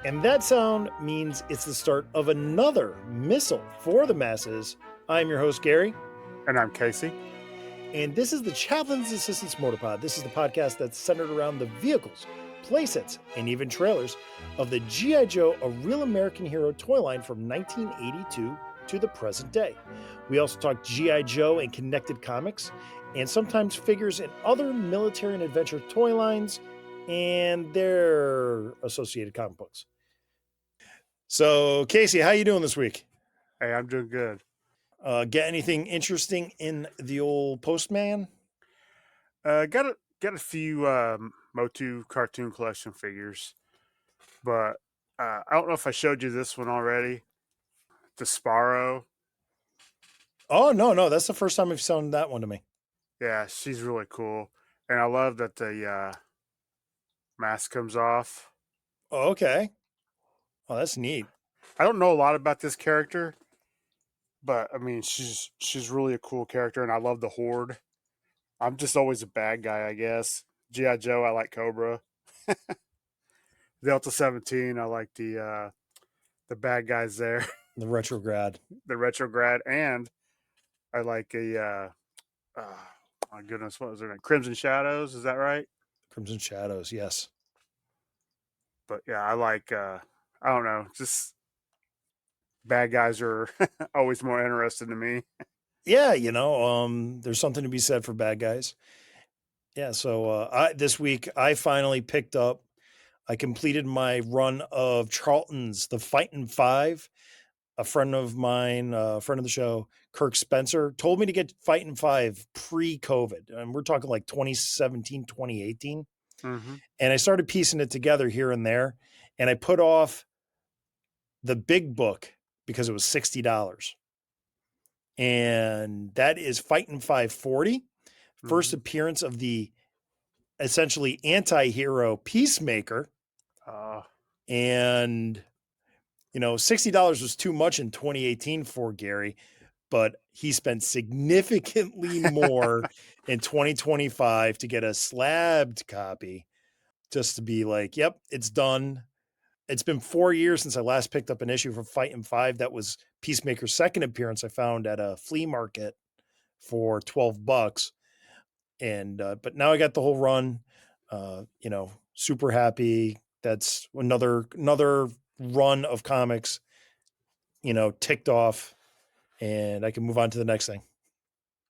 And that sound means it's the start of another Missal for the masses. I'm your host, Gary. And I'm Casey. And this is the Chaplain's Assistance Motorpod. This is the podcast that's centered around the vehicles, playsets, and even trailers of the G.I. Joe, a real American hero toy line from 1982 to the present day. We also talk G.I. Joe and connected comics, and sometimes figures and other military and adventure toy lines and their associated comic books. So, Casey, how you doing this week? Hey, I'm doing good. Get anything interesting in the old Postman? Got a few Motu cartoon collection figures, but I don't know if I showed you this one already. The Sparrow. Oh, no, that's the first time you've shown that one to me. Yeah, she's really cool, and I love that the mask comes off. Oh, okay. Oh, that's neat. I don't know a lot about this character, but I mean, she's really a cool character, and I love the Horde. I'm just always a bad guy, I guess. G.I. Joe, I like Cobra. Delta 17, I like the bad guys there. The retrograd. The retrograd, and I like my goodness, what was her name? Crimson Shadows, is that right? Crimson Shadows, yes. But yeah, I like I don't know, just bad guys are always more interesting to me. Yeah, there's something to be said for bad guys. Yeah, so this week I finally picked up, I completed my run of Charlton's The Fightin' Five. A friend of mine, a friend of the show, Kirk Spencer, told me to get Fightin' Five pre-COVID. And we're talking like 2017, 2018. Mm-hmm. And I started piecing it together here and there. And I put off the big book because it was $60. And that is Fightin' 540. First Mm-hmm. appearance of the essentially anti-hero Peacemaker. And $60 was too much in 2018 for Gary, but he spent significantly more in 2025 to get a slabbed copy just to be like, yep, it's done. It's been 4 years since I last picked up an issue from Fightin' Five. That was Peacemaker's second appearance I found at a flea market for $12. And, but now I got the whole run, super happy. That's another run of comics, ticked off, and I can move on to the next thing.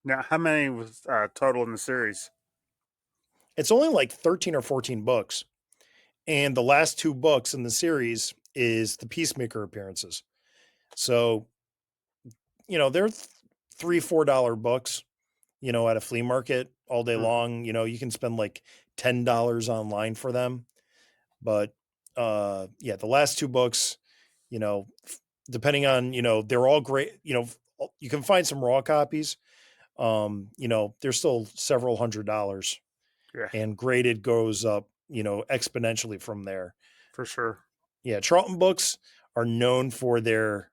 Now, how many was total in the series? It's only like 13 or 14 books. And the last two books in the series is the Peacemaker appearances. So, they're $3-4 books, at a flea market all day long. You can spend like $10 online for them. But the last two books, depending on, they're all great. You can find some raw copies. They're still several $100s. Yeah. And graded goes up, exponentially from there. For sure. Yeah, Charlton books are known for their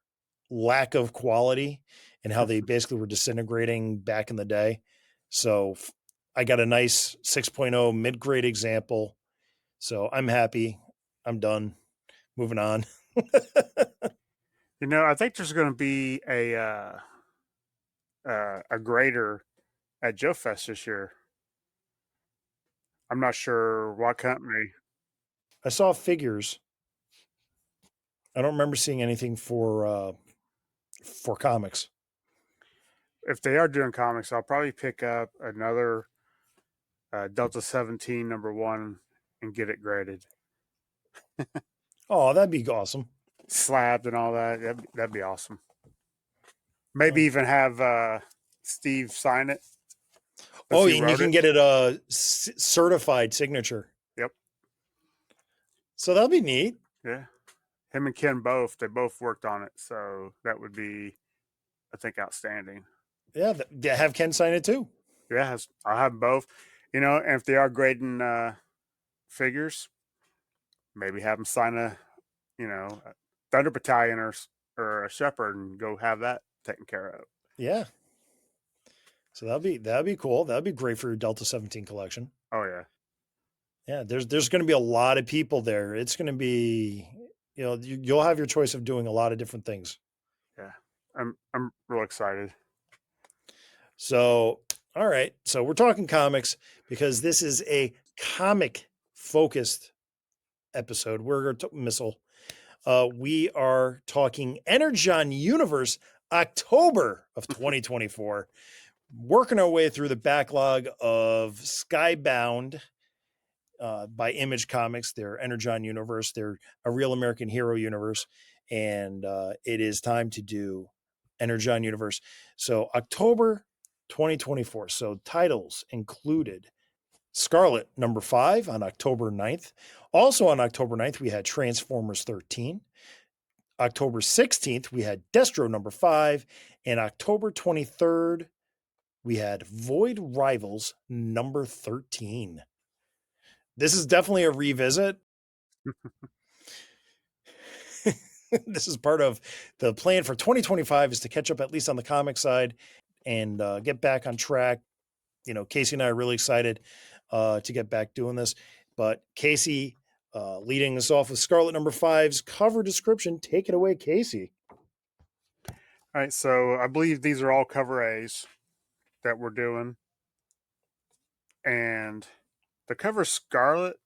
lack of quality and how they basically were disintegrating back in the day. So I got a nice 6.0 mid-grade example. So I'm happy. I'm done. Moving on. I think there's going to be a grader at Joe Fest this year. I'm not sure what company. I saw figures. I don't remember seeing anything for comics. If they are doing comics, I'll probably pick up another Delta 17 #1 and get it graded. Oh, that'd be awesome. Slabbed and all that. That'd be awesome. Maybe even have Steve sign it. Oh, and you can get it a certified signature. Yep. So that'll be neat. Yeah. Him and Ken both. They both worked on it. So that would be, I think, outstanding. Yeah. Have Ken sign it too. Yeah. I'll have both. And if they are grading figures, maybe have them sign a Thunder Battalion or a Shepherd and go have that taken care of. Yeah. So that'd be cool. That'd be great for your Delta 17 collection. Oh yeah. Yeah, there's going to be a lot of people there. It's going to be you'll have your choice of doing a lot of different things. Yeah, I'm real excited. So, all right. So we're talking comics because this is a comic focused episode. We're going to Missile. We are talking Energon Universe October of 2024. Working our way through the backlog of Skybound by Image Comics, their Energon universe, their A Real American Hero universe, and it is time to do Energon universe. So October 2024. So titles included Scarlett #5 on October 9th. Also on October 9th, we had Transformers 13. October 16th, we had Destro #5. And October 23rd, we had Void Rivals #13. This is definitely a revisit. This is part of the plan for 2025 is to catch up at least on the comic side and get back on track. Casey and I are really excited to get back doing this. But Casey, leading us off with Scarlett #5's cover description. Take it away, Casey. All right, so I believe these are all cover A's that we're doing, and the cover Scarlet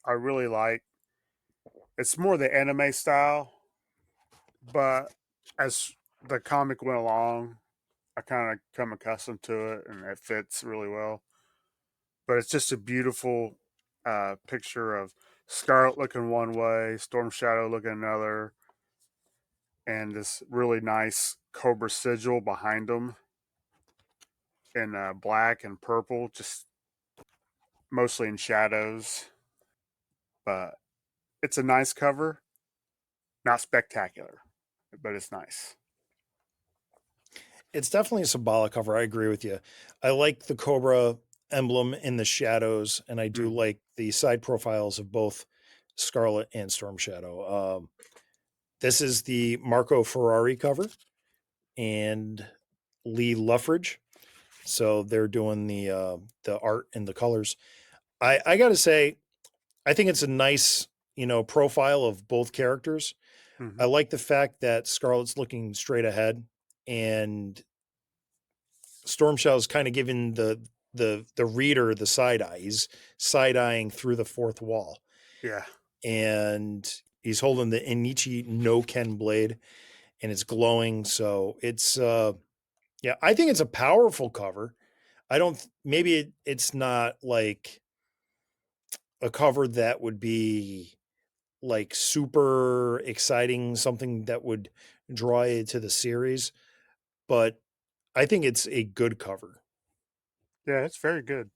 I really like. It's more the anime style, but as the comic went along, I kind of come accustomed to it, and it fits really well. But it's just a beautiful picture of Scarlet looking one way, Storm Shadow looking another, and this really nice Cobra sigil behind them in black and purple, just mostly in shadows. But it's a nice cover, not spectacular, but it's nice. It's definitely a symbolic cover. I agree with you. I like the Cobra emblem in the shadows, and I do Mm-hmm. like the side profiles of both Scarlet and Storm Shadow. This is the Marco Ferrari cover and Lee Luffridge. So they're doing the art and the colors. I got to say, I think it's a nice profile of both characters. Mm-hmm. I like the fact that Scarlett's looking straight ahead, and Storm Shadow's kind of giving the reader the side eye. He's side eyeing through the fourth wall, Yeah. and he's holding the Enichi no Ken blade, and it's glowing. So it's yeah, I think it's a powerful cover. I don't maybe it's not like a cover that would be like super exciting, something that would draw you to the series, but I think it's a good cover. Yeah, it's very good.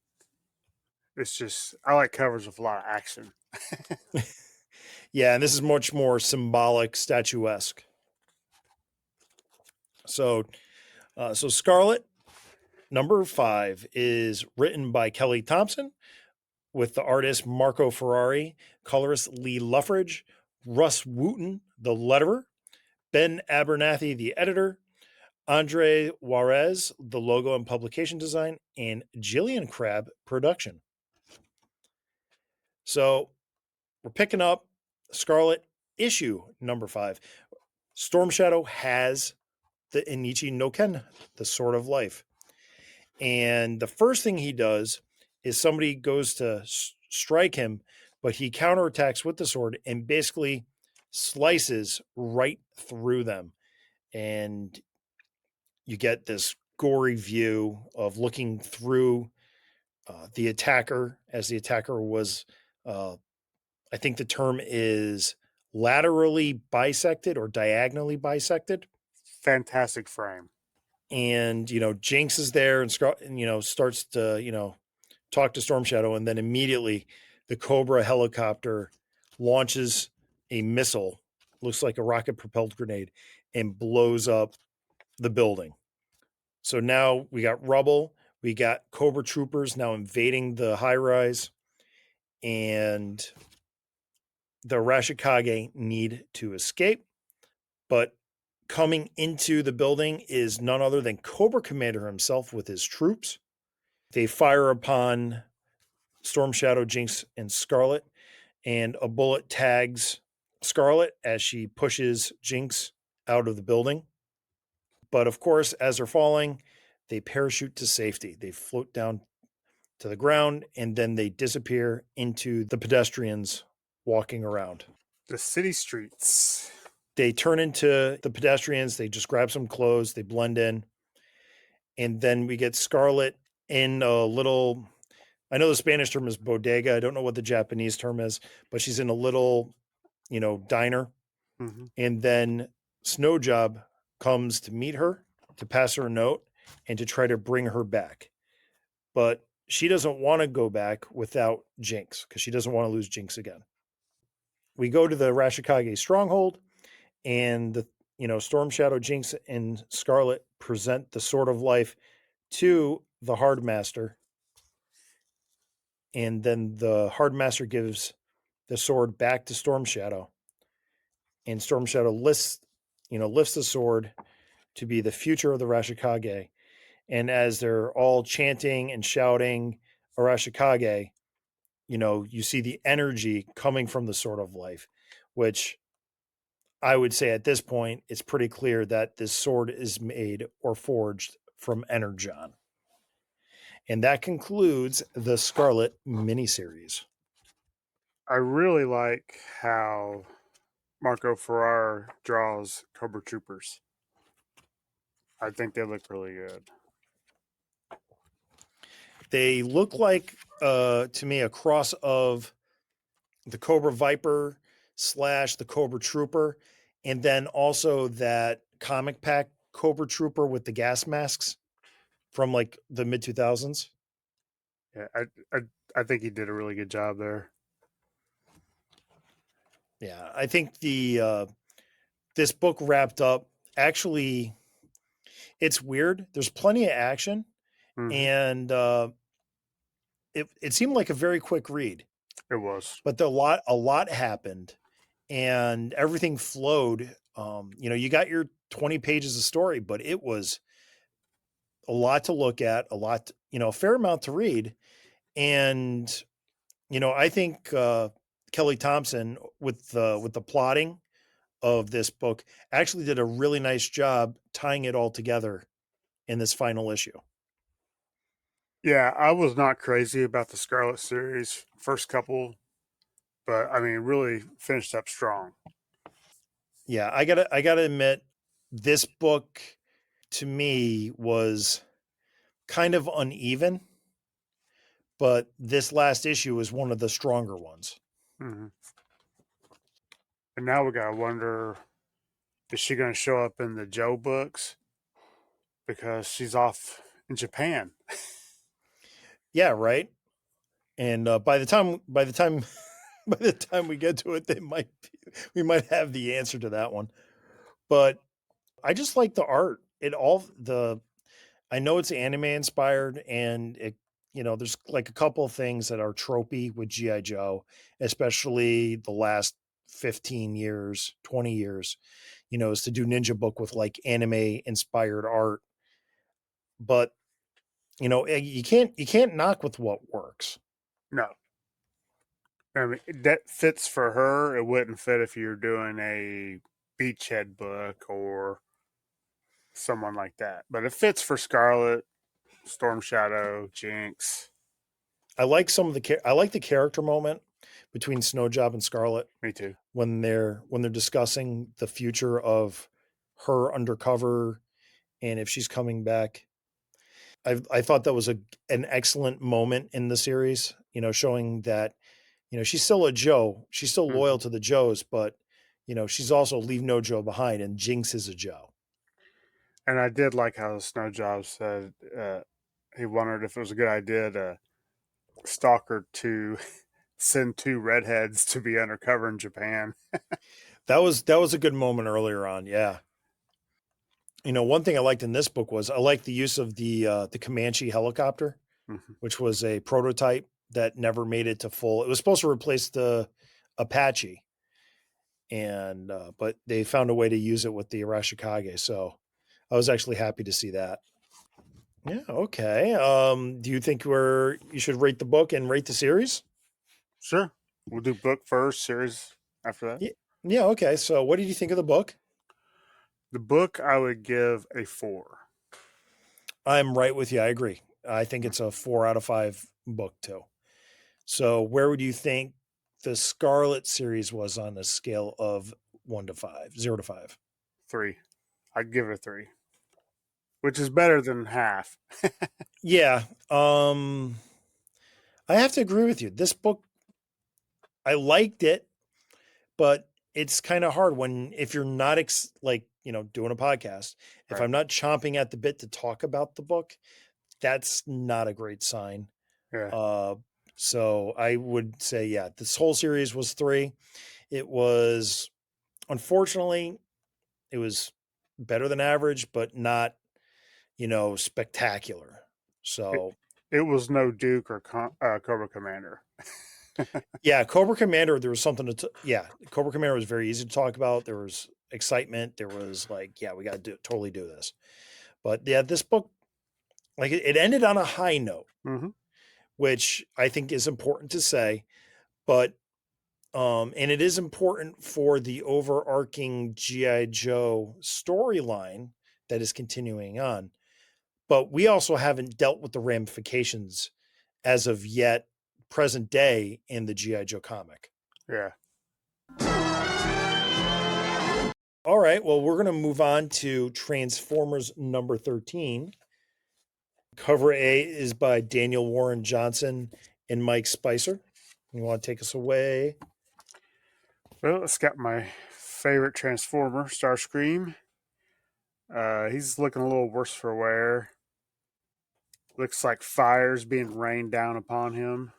It's just I like covers with a lot of action. Yeah, and this is much more symbolic, statuesque. So, so Scarlet #5 is written by Kelly Thompson, with the artist Marco Ferrari, colorist Lee Luffridge, Russ Wooten, the letterer, Ben Abernathy, the editor, Andre Juarez, the logo and publication design, and Jillian Crabb, production. So we're picking up Scarlet issue #5. Storm Shadow has the Enichi no Ken, the Sword of Life. And the first thing he does is somebody goes to strike him, but he counterattacks with the sword and basically slices right through them. And you get this gory view of looking through the attacker, as the attacker was, I think the term is laterally bisected or diagonally bisected. Fantastic frame. And Jinx is there and starts to talk to Storm Shadow, and then immediately the Cobra helicopter launches a missile, looks like a rocket propelled grenade, and blows up the building. So now we got rubble, we got Cobra troopers now invading the high rise, and the Rashikage need to escape, but coming into the building is none other than Cobra Commander himself with his troops. They fire upon Storm Shadow, Jinx, and Scarlet, and a bullet tags Scarlett as she pushes Jinx out of the building. But of course, as they're falling, they parachute to safety. They float down to the ground and then they disappear into the pedestrians walking around. The city streets. They turn into the pedestrians, they just grab some clothes, they blend in. And then we get Scarlett in a little, I know the Spanish term is bodega. I don't know what the Japanese term is, but she's in a little, diner. Mm-hmm. And then Snowjob comes to meet her, to pass her a note, and to try to bring her back. But she doesn't want to go back without Jinx because she doesn't want to lose Jinx again. We go to the Rashikage stronghold, and Storm Shadow, Jinx, and Scarlet present the Sword of Life to the Hard Master, and then the Hard Master gives the sword back to Storm Shadow, and Storm Shadow lifts the sword to be the future of the Rashikage. And as they're all chanting and shouting Arashikage, you see the energy coming from the Sword of Life, which I would say at this point, it's pretty clear that this sword is made or forged from Energon. And that concludes the Scarlet miniseries. I really like how Marco Ferrar draws Cobra Troopers. I think they look really good. They look like, to me, a cross of the Cobra Viper / the Cobra Trooper, and then also that comic pack Cobra Trooper with the gas masks from like the mid 2000s. Yeah, I think he did a really good job there. Yeah, I think this book wrapped up. Actually, it's weird. There's plenty of action, Mm-hmm. and it seemed like a very quick read. It was. But a lot happened, and everything flowed. You got your 20 pages of story, but it was a lot to look at, a fair amount to read. And, I think Kelly Thompson with the plotting of this book actually did a really nice job tying it all together in this final issue. Yeah, I was not crazy about the Scarlet series first couple, but I mean, really finished up strong. Yeah, I gotta admit, this book to me was kind of uneven, but this last issue is one of the stronger ones. Mm-hmm. And now we gotta wonder, is she going to show up in the Joe books because she's off in Japan? Yeah, right. And by the time by the time we get to it, we might have the answer to that one. But I just like the art. I know it's anime inspired, and there's like a couple of things that are tropey with GI Joe, especially the last 15 years, 20 years. Is to do Ninja Book with like anime inspired art, but you can't knock with what works. No. I mean, that fits for her. It wouldn't fit if you're doing a Beachhead book or someone like that. But it fits for Scarlet, Storm Shadow, Jinx. I like I like the character moment between Snowjob and Scarlet Me too. when they're discussing the future of her undercover and if she's coming back. I thought that was an excellent moment in the series, showing that she's still a Joe, she's still Mm-hmm. loyal to the Joes, but she's also leave no Joe behind, and Jinx is a Joe. And I did like how Snowjob said he wondered if it was a good idea to stalk her to send two redheads to be undercover in Japan. That was a good moment earlier on, yeah. One thing I liked in this book was I liked the use of the Comanche helicopter, Mm-hmm. which was a prototype that never made it to full. It was supposed to replace the Apache, and but they found a way to use it with the Arashikage. So I was actually happy to see that. Yeah. Okay. Do you think you should rate the book and rate the series? Sure. We'll do book first, series after that. Yeah. Yeah, okay. So what did you think of the book? The book I would give a 4. I'm right with you. I agree. I think it's a 4 out of 5 book too. So where would you think the Scarlet series was on a scale of 1 to 5, 0 to 5? 3. I'd give it a 3, which is better than half. Yeah. I have to agree with you. This book, I liked it, but it's kind of hard when if you're not like, doing a podcast, if Right. I'm not chomping at the bit to talk about the book, that's not a great sign. Yeah. Uh so I would say yeah, this whole series was 3. It was unfortunately it was better than average but not, spectacular. It, So, it was no Duke or Cobra Commander. yeah, Cobra Commander, there was something yeah, Cobra Commander was very easy to talk about. There was excitement. There was like, yeah, we got to totally do this. But yeah, this book, like it ended on a high note, Hmm. which I think is important to say. But and it is important for the overarching GI Joe storyline that is continuing on. But we also haven't dealt with the ramifications as of yet, present day in the GI Joe comic. Yeah. All right, well, we're going to move on to Transformers number 13. Cover A is by Daniel Warren Johnson and Mike Spicer. You want to take us away? Well, it's got my favorite Transformer, Starscream. He's looking a little worse for wear. Looks like fire's being rained down upon him.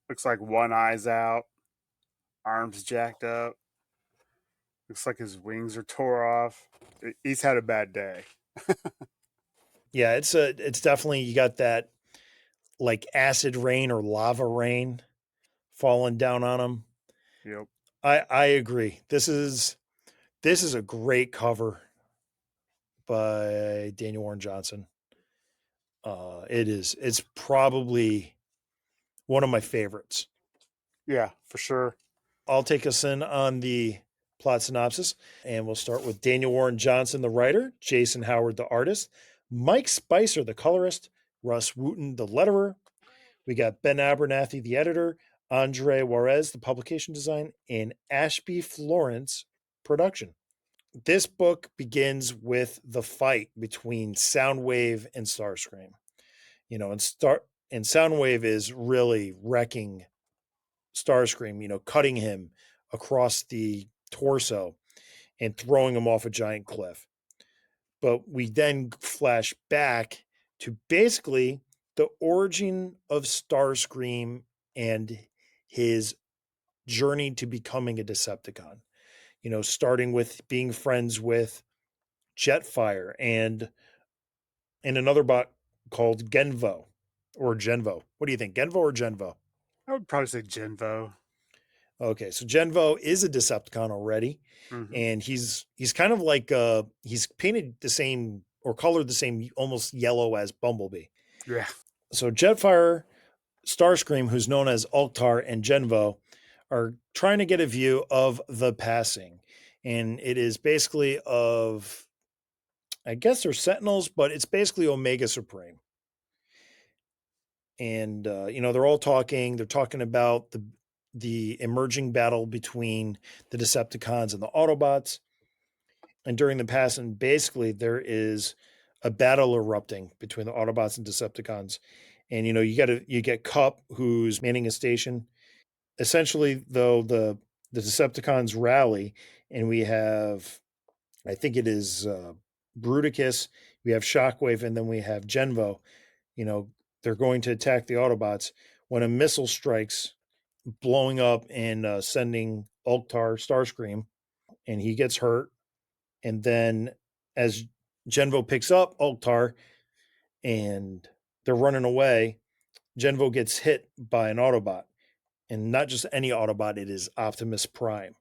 Looks like one eye's out, arms jacked up. Looks like his wings are tore off. He's had a bad day. Yeah, it's definitely, you got that like acid rain or lava rain falling down on him. Yep. I agree. This is a great cover by Daniel Warren Johnson. It's probably one of my favorites. Yeah, for sure. I'll take us in on the plot synopsis, and we'll start with Daniel Warren Johnson, the writer, Jason Howard, the artist, Mike Spicer, the colorist, Russ Wooten, the letterer. We got Ben Abernathy, the editor, Andre Juarez, the publication design, and Ashby Florence, production. This book begins with the fight between Soundwave and Starscream. And Soundwave is really wrecking Starscream, cutting him across the torso and throwing him off a giant cliff. But we then flash back to basically the origin of Starscream and his journey to becoming a Decepticon. Starting with being friends with Jetfire and another bot called Genvo or Genvo. What do you think, Genvo or Genvo? I would probably say Genvo. Okay, so Genvo is a Decepticon already, Hmm. and he's kind of like he's painted the same or colored the same, almost yellow as Bumblebee. Yeah. So Jetfire, Starscream, who's known as Ultar, and Genvo are trying to get a view of the passing, and it is basically of, I guess they're Sentinels, but it's basically Omega Supreme. And they're all talking. They're talking about the emerging battle between the Decepticons and the Autobots. And during the passing, basically there is a battle erupting between the Autobots and Decepticons. And you get Cup, who's manning a station. Essentially, though, the Decepticons rally, and we have, I think it is Bruticus, we have Shockwave, and then we have Genvo. You know, they're going to attack the Autobots when a missile strikes, blowing up and sending Ultar Starscream, and he gets hurt. And then as Genvo picks up Ultar and they're running away, Genvo gets hit by an Autobot, and not just any Autobot, it is Optimus Prime.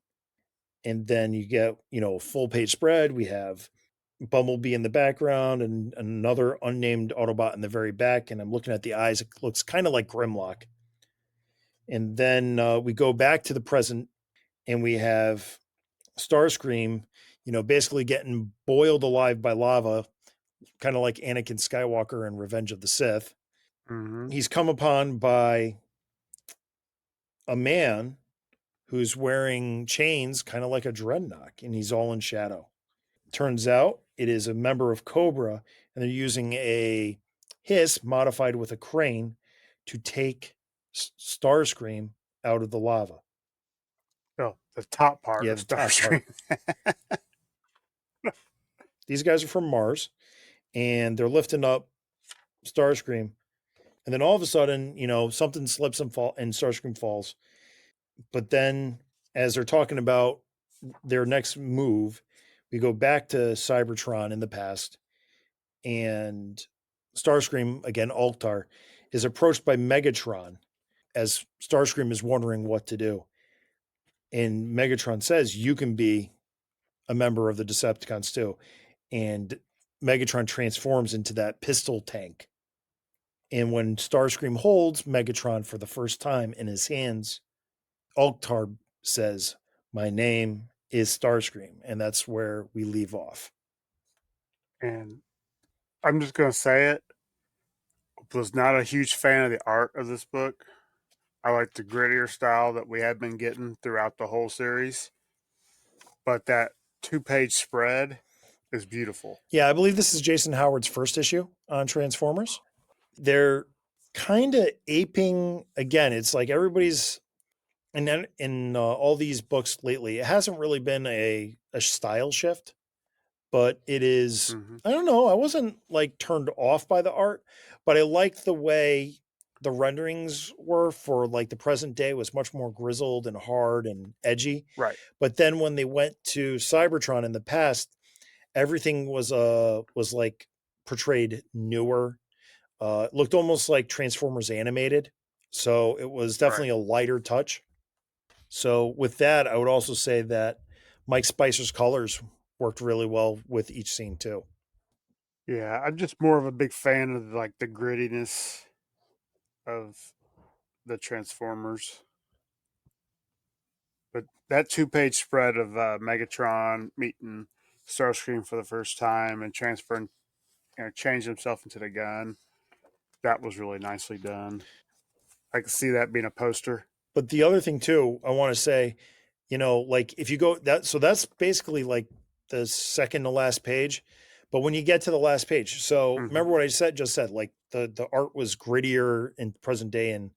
And then you get, a full page spread. We have Bumblebee in the background and another unnamed Autobot in the very back. And I'm looking at the eyes. It looks kind of like Grimlock. And then we go back to the present, and we have Starscream, basically getting boiled alive by lava, kind of like Anakin Skywalker in Revenge of the Sith. Mm-hmm. He's come upon by a man who's wearing chains, kind of like a dreadnought, and he's all in shadow. Turns out it is a member of Cobra, and they're using a hiss modified with a crane to take Starscream out of the lava. Oh, the top part Yeah, of the top part. Starscream. These guys are from Mars, and they're lifting up Starscream, and then all of a sudden, something slips and Starscream falls. But then, as they're talking about their next move, we go back to Cybertron in the past, and Starscream, again, Altar, is approached by Megatron as Starscream is wondering what to do. And Megatron says, "You can be a member of the Decepticons too." And Megatron transforms into that pistol tank. And when Starscream holds Megatron for the first time in his hands, Altar says, "My name is Starscream." And that's where we leave off. And I'm just gonna say it. Was not a huge fan of the art of this book. I like the grittier style that we have been getting throughout the whole series. But that 2-page spread is beautiful. Yeah, I believe this is Jason Howard's first issue on Transformers. They're kind of aping, again, it's like everybody's, and then in all these books lately, it hasn't really been a style shift, but it is, Mm-hmm. I don't know, I wasn't like turned off by the art, but I liked the way the renderings were for like the present day was much more grizzled and hard and edgy. Right. But then when they went to Cybertron in the past, everything was like portrayed newer. It looked almost like Transformers animated, so it was Right. definitely a lighter touch. So with that, I would also say that Mike Spicer's colors worked really well with each scene too. Yeah, I'm just more of a big fan of like the grittiness of the Transformers. But that 2-page spread of Megatron meeting Starscream for the first time and transferring, changing himself into the gun, that was really nicely done. I could see that being a poster. But the other thing too, I want to say, like if you go that, so that's basically like the second to last page. But when you get to the last page, so Mm-hmm. remember what I just said, like the art was grittier in present day and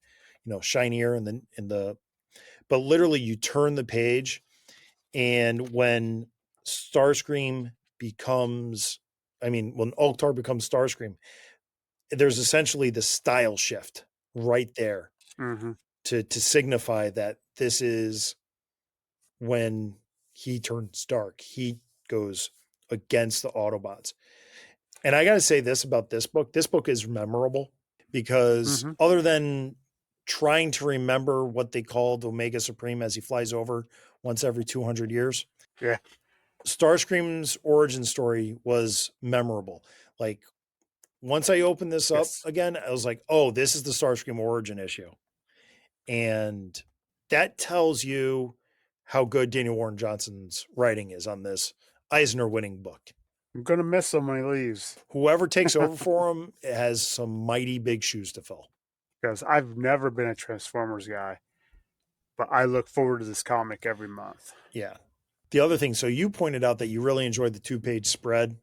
shinier but literally you turn the page, and when Starscream becomes, when Altar becomes Starscream, there's essentially the style shift right there Mm-hmm. to signify that this is when he turns dark. He goes against the Autobots. And I got to say this about this book is memorable because Mm-hmm. other than trying to remember what they called Omega Supreme as he flies over once every 200 years, Yeah. Starscream's origin story was memorable. Like once I opened this up Yes. again, I was like, "Oh, this is the Starscream origin issue." And that tells you how good Daniel Warren Johnson's writing is on this Eisner winning book. I'm gonna miss him when he leaves Whoever takes over for him has some mighty big shoes to fill. because I've never been a Transformers guy, but I look forward to this comic every month. Yeah. The other thing, so you pointed out that you really enjoyed the 2-page spread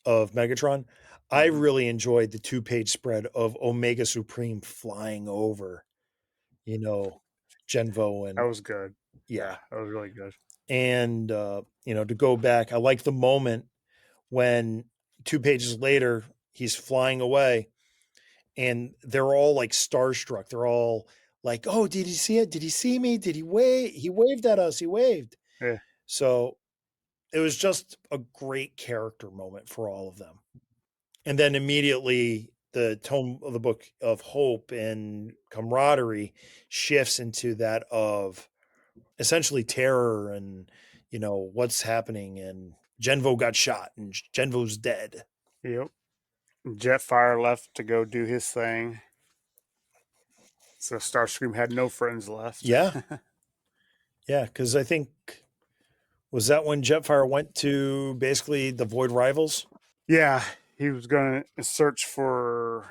of Megatron. I Mm-hmm. really enjoyed the 2-page spread of Omega Supreme flying over, you know, Genvo That and was good. yeah. Yeah, that was really good. And to go back, I like the moment when 2 pages later he's flying away and they're all like starstruck. They're all like, "Oh, did he see it? Did he see me? Did he wave? He waved at us. He waved." Yeah. So it was just a great character moment for all of them. And then immediately the tone of the book of hope and camaraderie shifts into that of essentially terror and what's happening, and Genvo got shot and Genvo's dead. Yep. Jetfire left to go do his thing. So Starscream had no friends left. Yeah, yeah, because I think Was that when Jetfire went to basically the Void Rivals? Yeah, he was going to search for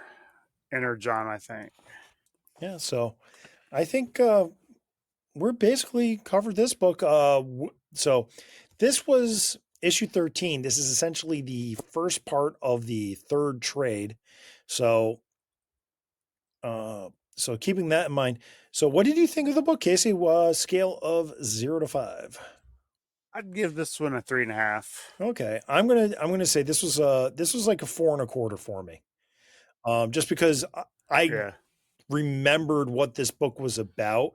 Energon, I think. Yeah, so I think we're basically covered this book. So this was issue 13. This is essentially the first part of the third trade. So so keeping that in mind. So what did you think of the book, Casey? Scale of 0 to 5. I'd give this one a 3.5. Okay. I'm gonna say this was like a 4.25 for me. Just because I Yeah, remembered what this book was about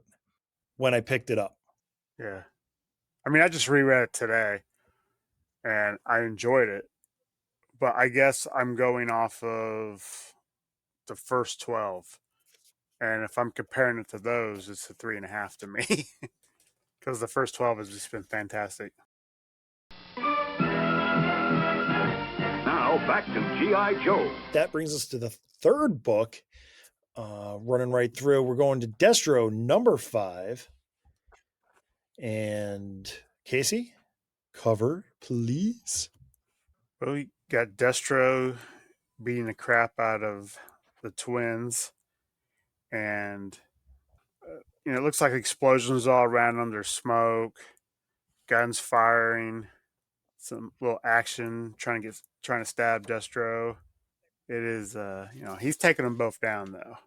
when I picked it up. yeah. I mean, I just reread it today and I enjoyed it, but I guess I'm going off of the first 12. And if I'm comparing it to those, it's a 3.5 to me because the first 12 has just been fantastic. Now back to G.I. Joe. That brings us to the third book. Running right through, we're going to Destro number 5. And Casey, cover, please. Well, we got Destro beating the crap out of the twins, and it looks like explosions all around them. There's smoke, guns firing, some little action trying to stab Destro. It is, he's taking them both down though.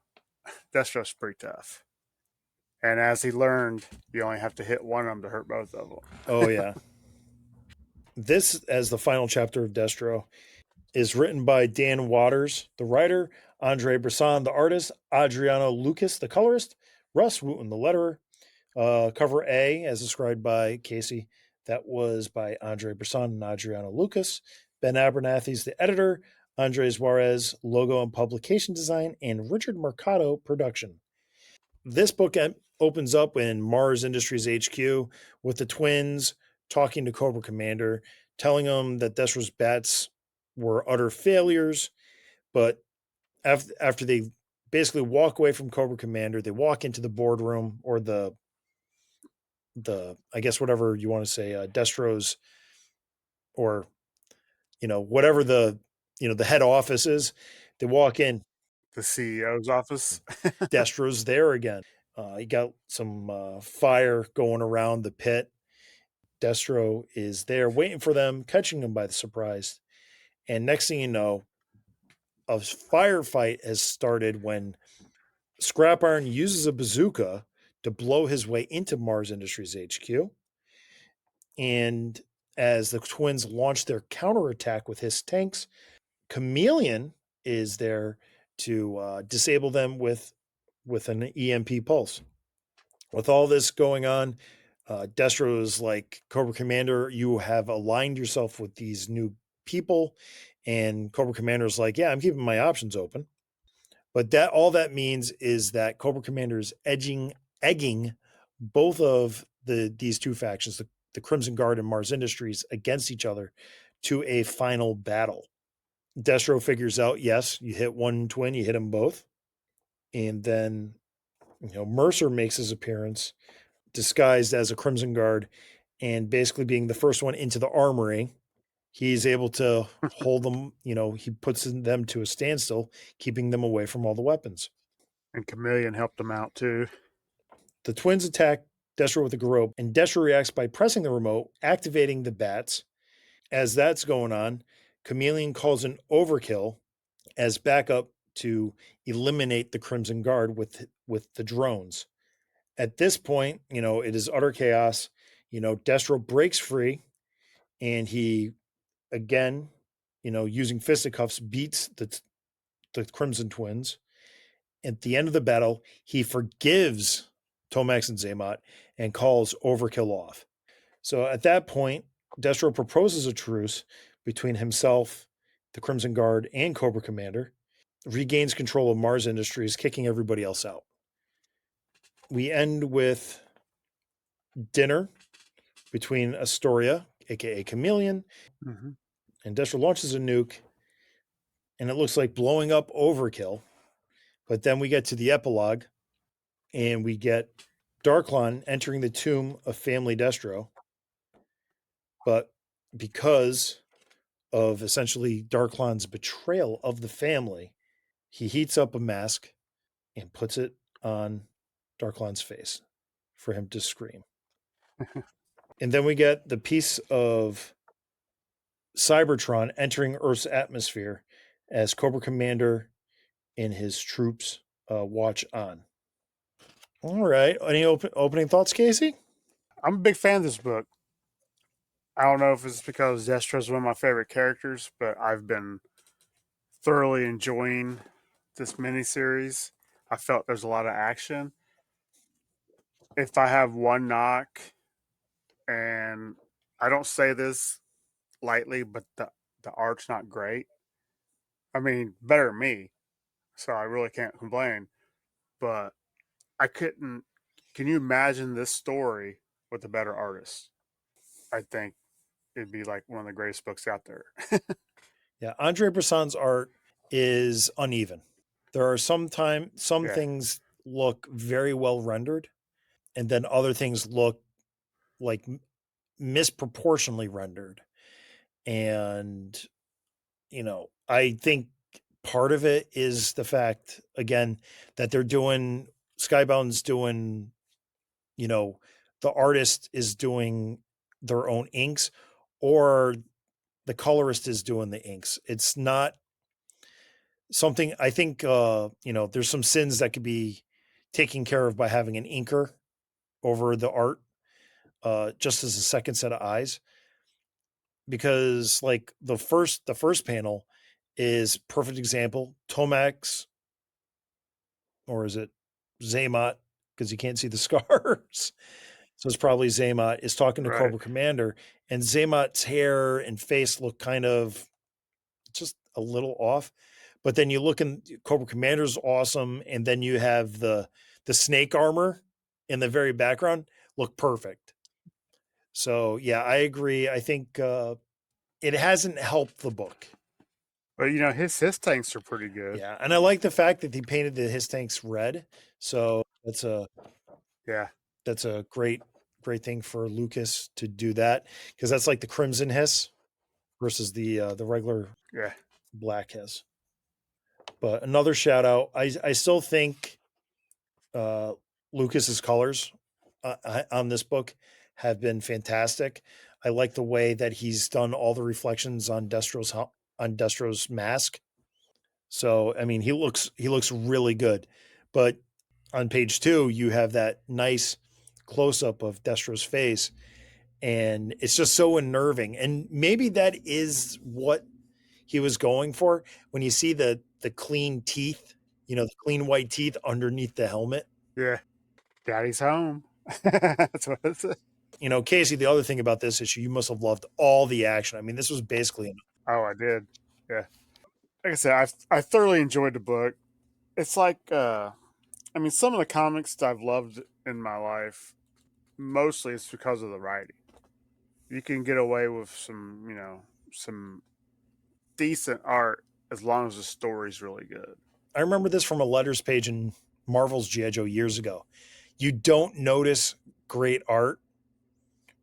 Destro's pretty tough, and as he learned, you only have to hit one of them to hurt both of them. Oh, yeah. This, as the final chapter of Destro, is written by Dan Waters, the writer, Andre Bresson, the artist, Adriano Lucas, the colorist, Russ Wooten, the letterer. Cover A, as described by Casey, that was by Andre Bresson and Adriano Lucas. Ben Abernathy's the editor, Andres Juarez, logo and publication design, and Richard Mercado production. This book opens up in Mars Industries HQ with the twins talking to Cobra Commander, telling him that Destro's bats were utter failures. But after they basically walk away from Cobra Commander, they walk into the boardroom or the I guess whatever you want to say, Destro's, or whatever the head office is. They walk in, The CEO's office. Destro's there again. You got some fire going around the pit. Destro is there waiting for them, catching them by the surprise. And next thing you know, a firefight has started when Scrap Iron uses a bazooka to blow his way into Mars Industries HQ. And as the twins launch their counterattack with his tanks, Chameleon is there to disable them with an EMP pulse. With all this going on, Destro is like, Cobra Commander, you have aligned yourself with these new people. And Cobra Commander is like, yeah, I'm keeping my options open. But that all that means is that Cobra Commander is egging both of these two factions, the Crimson Guard and Mars Industries, against each other to a final battle. Destro figures out, yes, you hit one twin, you hit them both. And then, Mercer makes his appearance disguised as a Crimson Guard and basically being the first one into the armory. He's able to hold them, he puts them to a standstill, keeping them away from all the weapons. And Chameleon helped him out too. The twins attack Destro with a rope, and Destro reacts by pressing the remote, activating the bats. As that's going on, Chameleon calls an overkill as backup to eliminate the Crimson Guard with the drones. At this point, it is utter chaos. Destro breaks free, and he again, using fisticuffs, beats the Crimson Twins. At the end of the battle, he forgives Tomax and Zaymot and calls Overkill off. So at that point, Destro proposes a truce between himself, the Crimson Guard, and Cobra Commander, regains control of Mars Industries, kicking everybody else out. We end with dinner between Astoria, aka Chameleon, and Destro launches a nuke, and it looks like blowing up Overkill. But then we get to the epilogue, and we get Darklon entering the tomb of Family Destro. but because of essentially Darklon's betrayal of the family, he heats up a mask and puts it on Darklon's face for him to scream. And then we get the piece of Cybertron entering Earth's atmosphere as Cobra Commander and his troops watch on. All right. Any opening thoughts, Casey? I'm a big fan of this book. I don't know if it's because Destro is one of my favorite characters, but I've been thoroughly enjoying this miniseries. I felt there's a lot of action. If I have one knock, and I don't say this lightly, but the art's not great. I mean, better than me, so I really can't complain. But I couldn't. Can you imagine this story with a better artist? I think it'd be like one of the greatest books out there. Yeah, Andre Bresson's art is uneven. There are some Yeah, things look very well rendered, and then other things look like misproportionately rendered. And I think part of it is the fact, again, that Skybound's doing, the artist is doing their own inks, or the colorist is doing the inks. It's not something, I think, there's some sins that could be taken care of by having an inker over the art, just as a second set of eyes. Because like the first panel is perfect example. Tomax, or is it Zaymot? Because you can't see the scars. So it's probably Zaymot is talking to right. Cobra Commander, and Zaymot's hair and face look kind of just a little off. But then you look in Cobra Commander's awesome, and then you have the snake armor in the very background look perfect. So yeah, I agree. I think it hasn't helped the book. But his tanks are pretty good. Yeah, and I like the fact that he painted his tanks red. So Yeah, that's a great thing for Lucas to do that, because that's like the crimson hiss versus the regular yeah. black hiss. But another shout out, I still think uh, Lucas's colors on this book have been fantastic. I like the way that he's done all the reflections on Destro's mask. So I mean, he looks really good. But on page 2, you have that nice close up of Destro's face, and it's just so unnerving. And maybe that is what he was going for when you see the clean teeth, the clean white teeth underneath the helmet. Yeah. Daddy's home. That's what it said. Casey, the other thing about this issue, you must have loved all the action. I mean, this was basically Oh, I did. Yeah. Like I said, I thoroughly enjoyed the book. It's like, I mean, some of the comics that I've loved in my life, mostly it's because of the writing. You can get away with some decent art as long as the story's really good. I remember this from a letters page in Marvel's G.I. Joe years ago. You don't notice great art,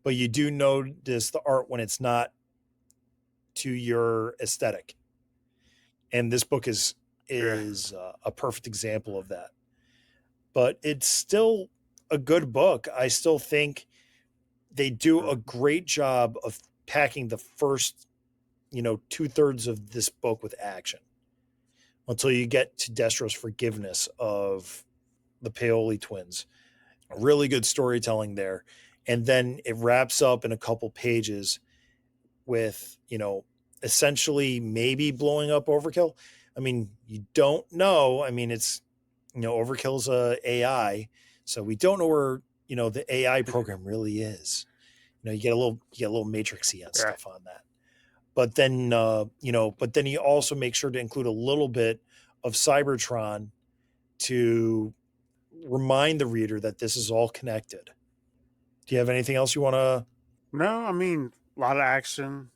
but you do notice the art when it's not to your aesthetic. And this book is Yeah. a perfect example of that. But it's still a good book. I still think they do a great job of packing the first, 2/3 of this book with action until you get to Destro's forgiveness of the Paoli twins. Really good storytelling there. And then it wraps up in a couple pages with, essentially maybe blowing up Overkill. I mean, you don't know. I mean, it's, Overkill's a AI, so we don't know where, the AI program really is. You get a little matrixy and Yeah. stuff on that. But then, but then he also makes sure to include a little bit of Cybertron to remind the reader that this is all connected. Do you have anything else you want to? No, I mean, a lot of action.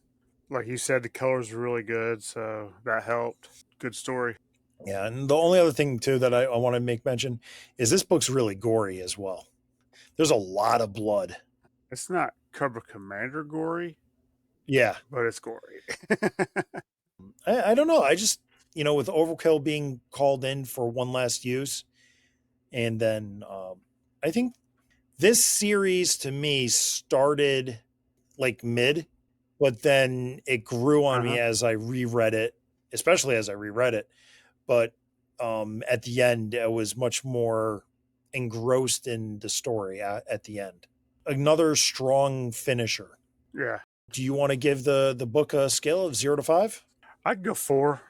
Like you said, the colors were really good, so that helped. Good story. Yeah, and the only other thing too that I want to make mention is this book's really gory as well. There's a lot of blood. It's not Cobra Commander gory. Yeah. but it's gory. I don't know. I just, with Overkill being called in for one last use, and then I think this series to me started like mid, but then it grew on me Uh-huh. as I reread it, especially as I reread it. But at the end, I was much more engrossed in the story at the end. Another strong finisher. Yeah. Do you want to give the book a scale of 0 to 5? I'd go 4.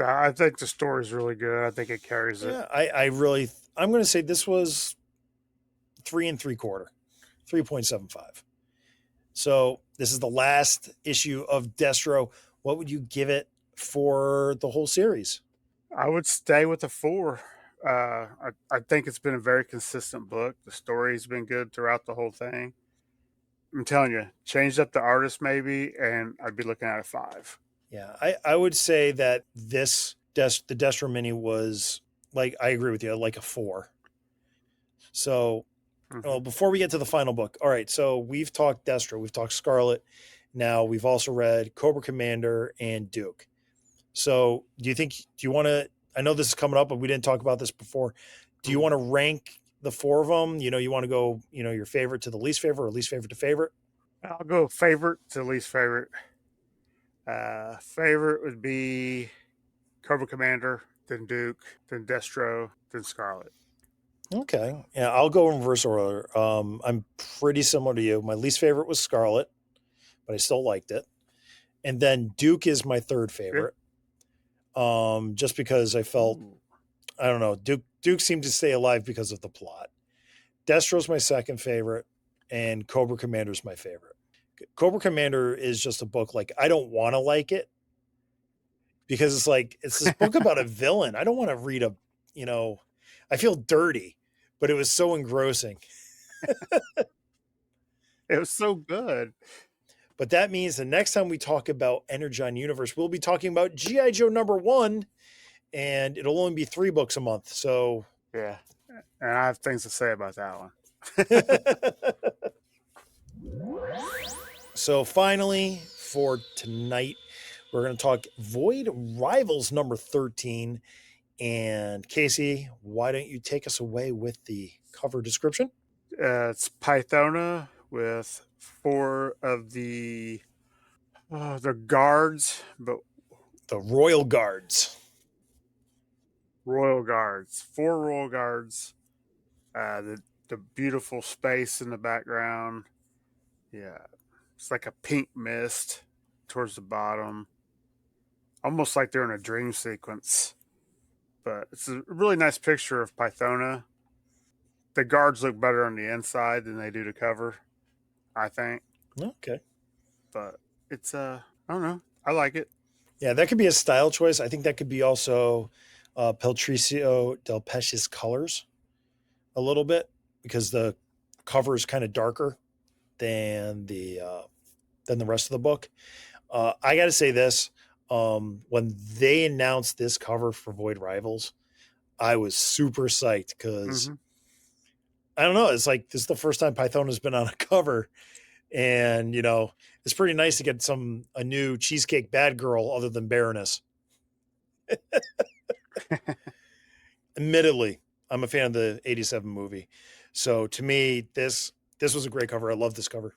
I think the story's really good. I think it carries it. Yeah, I'm going to say this was 3 3/4, 3.75. So this is the last issue of Destro. What would you give it for the whole series? I would stay with a 4. I think it's been a very consistent book. The story's been good throughout the whole thing. I'm telling you, changed up the artist maybe, and I'd be looking at a 5. Yeah, I would say that the Destro mini was like, I agree with you, like a 4. So, Mm-hmm. before we get to the final book, all right. So we've talked Destro, we've talked Scarlett. Now we've also read Cobra Commander and Duke. So, do you want to? I know this is coming up, but we didn't talk about this before. Do you want to rank the 4 of them? You want to go, your favorite to the least favorite, or least favorite to favorite? I'll go favorite to least favorite. Favorite would be Cobra Commander, then Duke, then Destro, then Scarlett. Okay, yeah, I'll go in reverse order. I'm pretty similar to you. My least favorite was Scarlett, but I still liked it. And then Duke is my third Yeah. favorite. Just because I felt, I don't know, Duke seemed to stay alive because of the plot. Destro's my second favorite, and Cobra Commander's my favorite. Cobra Commander is just a book like I don't want to like it because it's this book about a villain. I don't want to read I feel dirty, but it was so engrossing. It was so good. But that means the next time we talk about Energon Universe, we'll be talking about G.I. Joe #1, and it'll only be 3 books a month. So, Yeah. And I have things to say about that one. so finally, for tonight, we're going to talk Void Rivals #13. And Casey, why don't you take us away with the cover description? It's Pythona with 4 of the guards, but The Royal Guards. royal guards. 4 royal guards. The beautiful space in the background. Yeah, it's like a pink mist towards the bottom, almost like they're in a dream sequence. But it's a really nice picture of Pythona. The guards look better on the inside than they do the cover, I think. Okay. But it's I don't know. I like it. Yeah, that could be a style choice. I think that could be also Patricio Del Pesce's colors a little bit because the cover is kind of darker than the rest of the book. I got to say this: when they announced this cover for Void Rivals, I was super psyched because Mm-hmm. I don't know. It's like this is the first time Python has been on a cover, and it's pretty nice to get a new cheesecake bad girl other than Baroness. Admittedly, I'm a fan of the '87 movie, so to me, this was a great cover. I love this cover,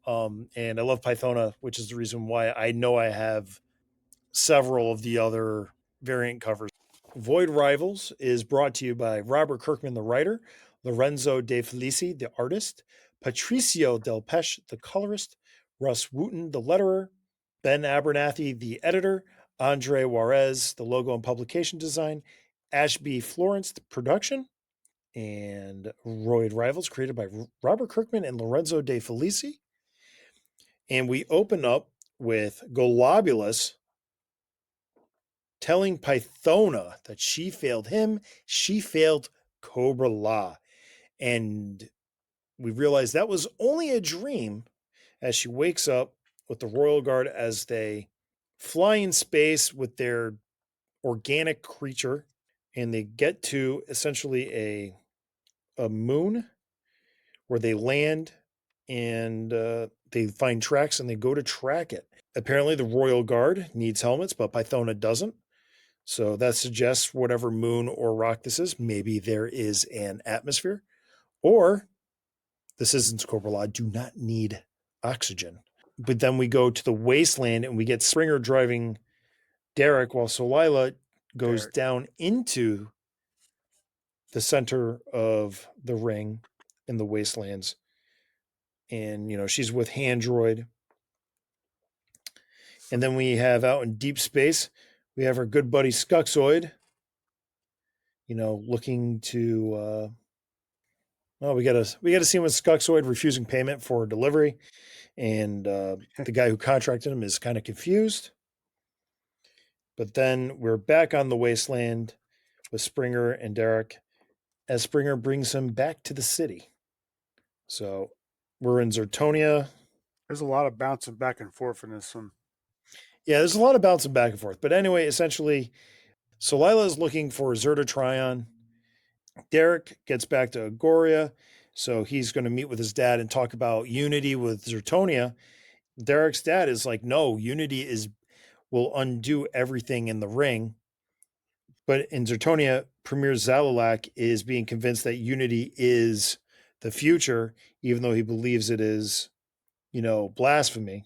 and I love Pythona, which is the reason why I know I have several of the other variant covers. Void Rivals is brought to you by Robert Kirkman, the writer, Lorenzo De Felici, the artist, Patricio Del Pesce, the colorist, Russ Wooten, the letterer, Ben Abernathy, the editor, Andre Juarez, the logo and publication design, Ashby Florence, the production, and Void Rivals, created by Robert Kirkman and Lorenzo De Felici. And we open up with Globulus telling Pythona that she failed him, she failed Cobra La. And we realize that was only a dream as she wakes up with the Royal Guard as they fly in space with their organic creature and they get to essentially a moon where they land and they find tracks and they go to track it. Apparently, the Royal Guard needs helmets, but Pythona doesn't. So that suggests whatever moon or rock this is, maybe there is an atmosphere, or the citizens of Cobra La do not need oxygen. But then we go to the wasteland and we get Springer driving Derek while Solila goes down into the center of the ring in the wastelands. And, she's with Handroid. And then we have out in deep space, we have our good buddy Skuxoid, looking to, we got to see when Skuxoid refusing payment for delivery. And the guy who contracted him is kind of confused. But then we're back on the wasteland with Springer and Derek as Springer brings him back to the city. So we're in Zertonia. There's a lot of bouncing back and forth in this one. Yeah, there's a lot of bouncing back and forth. But anyway, essentially, Solila is looking for Zertotrion. Derek gets back to Agoria. So he's going to meet with his dad and talk about unity with Zertonia. Derek's dad is like, no, unity will undo everything in the ring. But in Zertonia, Premier Zalalak is being convinced that unity is the future, even though he believes it is, blasphemy.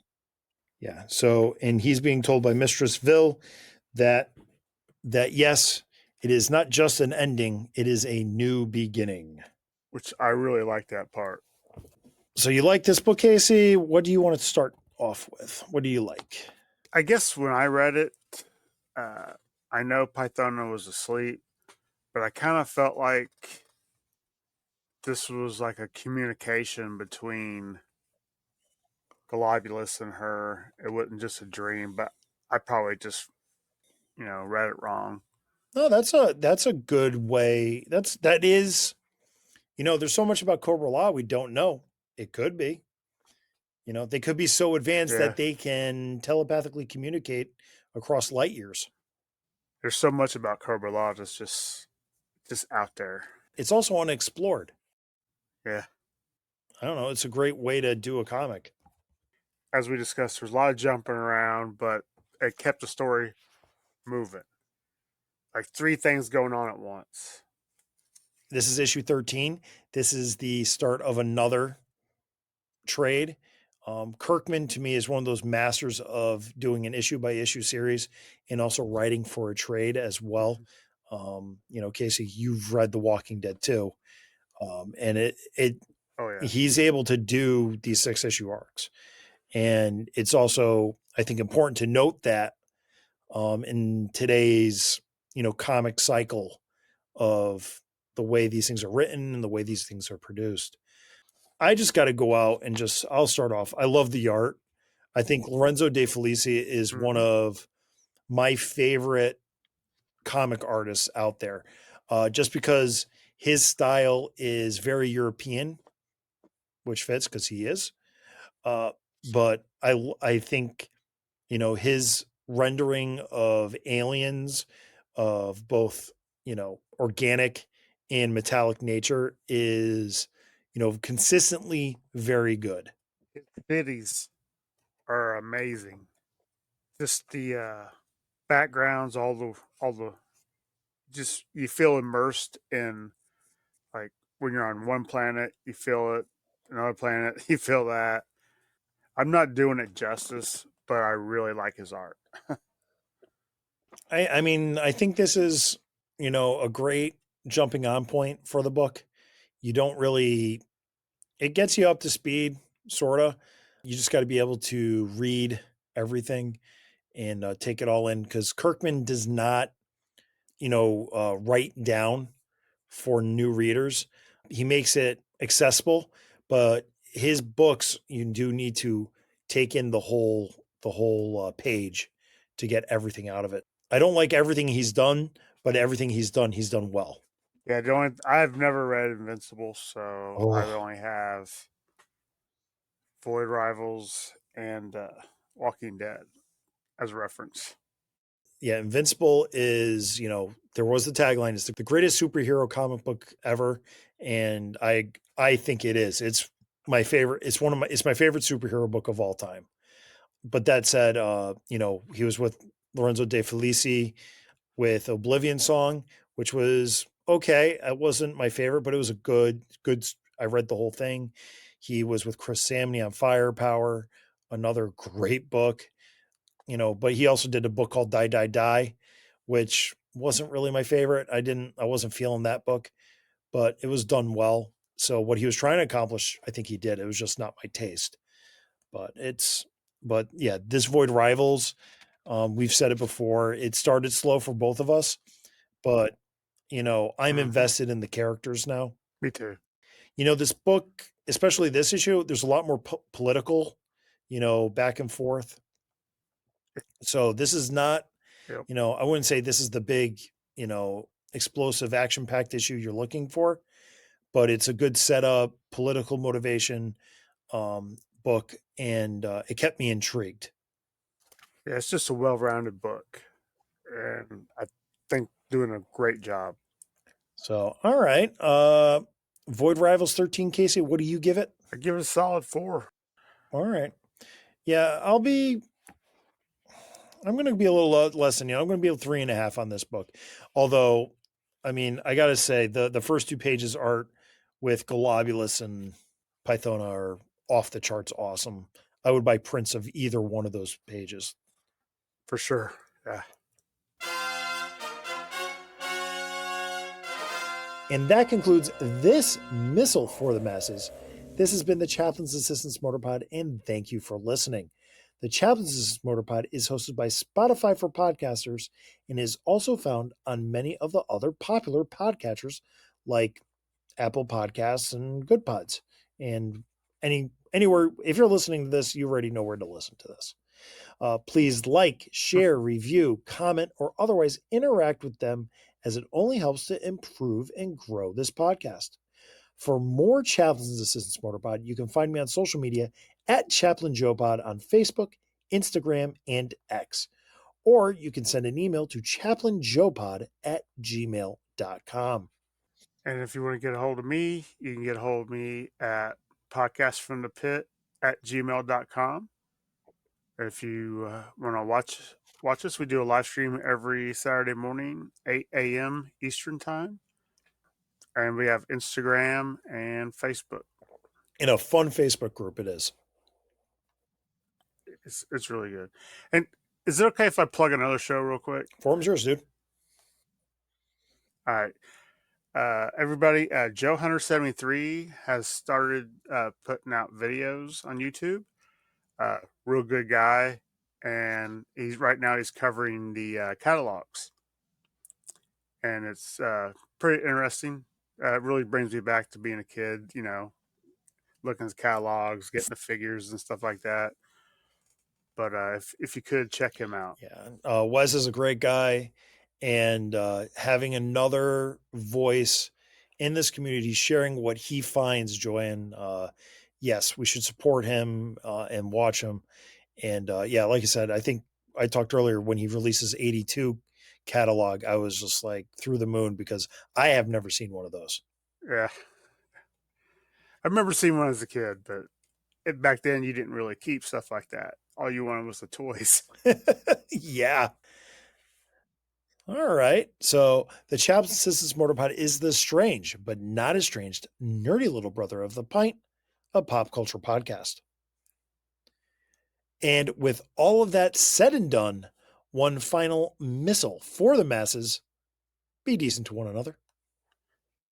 Yeah. So, and he's being told by Mistress Vil that yes, it is not just an ending, it is a new beginning. Which I really like that part. So you like this book, Casey? What do you want to start off with? What do you like? I guess when I read it, I know Pythona was asleep, but I kind of felt like this was like a communication between Globulus and her. It wasn't just a dream, but I probably just, read it wrong. No, that's a good way. That is, there's so much about Cobra La we don't know. It could be. They could be so advanced that they can telepathically communicate across light years. There's so much about Cobra La that's just out there. It's also unexplored. Yeah. I don't know. It's a great way to do a comic. As we discussed, there's a lot of jumping around, but it kept the story moving. Like 3 things going on at once. This is issue 13. This is the start of another trade. Kirkman, to me, is one of those masters of doing an issue by issue series and also writing for a trade as well. Casey, you've read The Walking Dead too. And he's able to do these 6 issue arcs. And it's also, I think, important to note that in today's, comic cycle of the way these things are written and the way these things are produced. I just got to go out and I'll start off. I love the art. I think Lorenzo De Felici is one of my favorite comic artists out there, just because his style is very European, which fits because he is. But I think, his rendering of aliens of both, organic and metallic nature is, consistently very good. His cities are amazing. Just the backgrounds, all the just you feel immersed in, like when you're on one planet, you feel it, another planet, you feel that. I'm not doing it justice, but I really like his art. I mean, I think this is, a great jumping on point for the book. You don't really, it gets you up to speed, sort of. You just got to be able to read everything and take it all in, because Kirkman does not, write down for new readers. He makes it accessible, but his books, you do need to take in the whole page to get everything out of it. I don't like everything he's done, but everything he's done well. Yeah, I've never read Invincible, so I only have Void Rivals and Walking Dead as a reference. Yeah, Invincible is, there was the tagline, it's the greatest superhero comic book ever, and I think it is. my favorite. It's my favorite superhero book of all time. But that said, he was with Lorenzo De Felici with Oblivion Song, which was okay. It wasn't my favorite, but it was a good. I read the whole thing. He was with Chris Samney on Firepower, another great book. But he also did a book called Die Die Die, which wasn't really my favorite. I wasn't feeling that book, but it was done well. So what he was trying to accomplish, I think he did. It was just not my taste. But yeah, this Void Rivals, we've said it before. It started slow for both of us, but I'm invested in the characters now. Me too. This book, especially this issue, there's a lot more political, back and forth. So this is not, Yep. I wouldn't say this is the big, explosive action-packed issue you're looking for, but it's a good setup, political motivation book, and it kept me intrigued. Yeah, it's just a well-rounded book, and I think doing a great job. So, all right. Void Rivals 13, Casey, what do you give it? I give it a solid 4. All right. Yeah, I'm going to be a little less than you. I'm going to be a 3.5 on this book. Although, I mean, I got to say the first 2 pages art with Globulus and Pythona are off the charts awesome. I would buy prints of either one of those pages. For sure. Yeah. And that concludes this Missal for the Masses. This has been the Chaplain's Assistance Motorpod, and thank you for listening. The Chaplain's Assistance Motorpod is hosted by Spotify for podcasters and is also found on many of the other popular podcatchers like Apple Podcasts and Good Pods. And anywhere, if you're listening to this, you already know where to listen to this. Please like, share, review, comment, or otherwise interact with them, as it only helps to improve and grow this podcast. For more Chaplain's Assistance Motorpod, you can find me on social media at Chaplain Joe Pod on Facebook, Instagram, and X. Or you can send an email to chaplainjoepod@gmail.com. And if you want to get a hold of me, you can get a hold of me at podcastfromthepit@gmail.com. If you want to watch us, we do a live stream every Saturday morning, 8 a.m. Eastern time. And we have Instagram and Facebook. In a fun Facebook group, it is. It's really good. And is it okay if I plug another show real quick? Forum's yours, dude. All right. Everybody, Joe Hunter 73 has started putting out videos on YouTube. Real good guy, and he's covering the catalogs, and it's pretty interesting. It really brings me back to being a kid, looking at the catalogs, getting the figures and stuff like that. But if you could check him out. Yeah, Wes is a great guy, and having another voice in this community sharing what he finds joy in, yes, we should support him and watch him. And yeah, like I said, I think I talked earlier when he releases 82 catalog, I was just like through the moon because I have never seen one of those. Yeah. I remember seeing one as a kid, but back then you didn't really keep stuff like that. All you wanted was the toys. Yeah. All right. So the Chaplain's Assistance Motorpod is the strange, but not estranged, nerdy little brother of The Pint, a pop culture podcast. And with all of that said and done, one final missile for the masses: be decent to one another.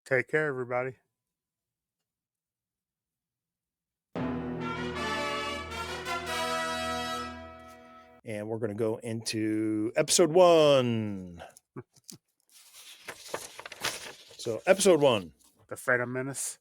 Take care, everybody. And we're going to go into episode 1. So, episode 1. The Phantom Menace.